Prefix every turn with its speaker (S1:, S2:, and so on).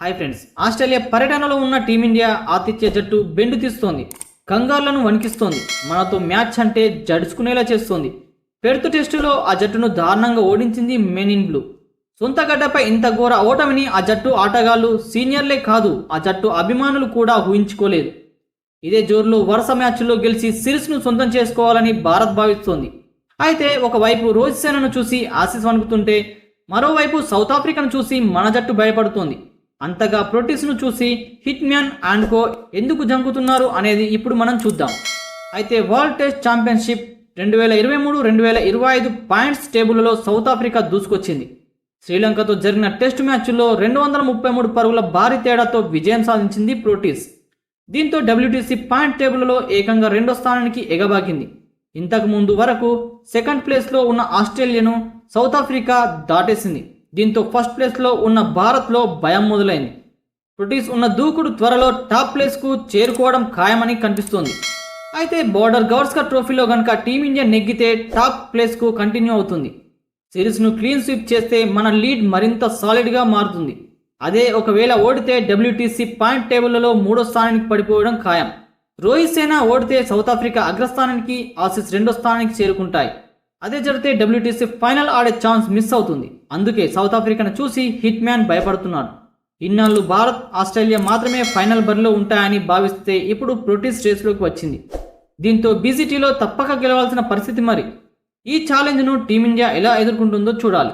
S1: Hi friends, Australia పర్యటనలో ఉన్న team India ఆతిథ్య జట్టు బెండు తీస్తోంది. కంగారులను వణికిస్తోంది. మనతో మ్యాచ్ అంటే జడుచుకునేలా చేస్తోంది. పెర్త్ టెస్టులో ఆ జట్టును దారుణంగా ఓడించింది మెన్ ఇన్ బ్లూ. సొంత గడ్డపై ఇంత ఘోర ఓటమిని ఆ జట్టు ఆటగాళ్లు, సీనియర్లే కాదు ఆ జట్టు అభిమానులు కూడా ఊహించుకోలేదు. ఇదే జోరులో వరుస మ్యాచ్ల్లో గెలిచి సిరీస్ను సొంతం చేసుకోవాలని భారత్ భావిస్తోంది. అయితే ఒకవైపు రోహిత్ సేనను చూసి ఆసీస్ వణుకుతుంటే, మరోవైపు సౌత్ ఆఫ్రికాను చూసి మన జట్టు భయపడుతోంది. అంతగా ప్రోటీస్ను చూసి హిట్ మ్యాన్ అండ్ కో ఎందుకు జంకుతున్నారు అనేది ఇప్పుడు మనం చూద్దాం. అయితే వరల్డ్ టెస్ట్ ఛాంపియన్షిప్ 2023-2025 పాయింట్స్ టేబుల్లో సౌత్ ఆఫ్రికా దూసుకొచ్చింది. శ్రీలంకతో జరిగిన టెస్ట్ మ్యాచ్లో 233 పరుగుల భారీ తేడాతో విజయం సాధించింది ప్రోటీస్. దీంతో డబ్ల్యూటీసీ పాయింట్ టేబుల్లో ఏకంగా రెండో స్థానానికి ఎగబాకింది. ఇంతకు ముందు వరకు సెకండ్ ప్లేస్లో ఉన్న ఆస్ట్రేలియాను సౌత్ ఆఫ్రికా దాటేసింది. దీంతో ఫస్ట్ ప్లేస్లో ఉన్న భారత్లో భయం మొదలైంది. ప్రోటీస్ ఉన్న దూకుడు త్వరలో టాప్ ప్లేస్కు చేరుకోవడం ఖాయమని కనిపిస్తోంది. అయితే బోర్డర్ గవస్కర్ ట్రోఫీలో గనక టీమిండియా నెగ్గితే టాప్ ప్లేస్కు కంటిన్యూ అవుతుంది. సిరీస్ను క్లీన్ స్వీప్ చేస్తే మన లీడ్ మరింత సాలిడ్గా మారుతుంది. అదే ఒకవేళ ఓడితే డబ్ల్యూటీసీ పాయింట్ టేబుల్లో మూడో స్థానానికి పడిపోవడం ఖాయం. రోహిత్ సేన ఓడితే సౌత్ ఆఫ్రికా అగ్రస్థానానికి, ఆసీస్ రెండో స్థానానికి చేరుకుంటాయి. అదే జరిగితే డబ్ల్యూటీసీ ఫైనల్ ఆడే ఛాన్స్ మిస్ అవుతుంది. అందుకే సౌత్ ఆఫ్రికాను చూసి హిట్ మ్యాన్ భయపడుతున్నాడు. ఇన్నాళ్ళు భారత్, ఆస్ట్రేలియా మాత్రమే ఫైనల్ బరిలో ఉంటాయని భావిస్తే ఇప్పుడు ప్రోటీస్ రేస్లోకి వచ్చింది. దీంతో బీసీటీలో తప్పక గెలవాల్సిన పరిస్థితి. మరి ఈ ఛాలెంజ్ను టీమిండియా ఎలా ఎదుర్కొంటుందో చూడాలి.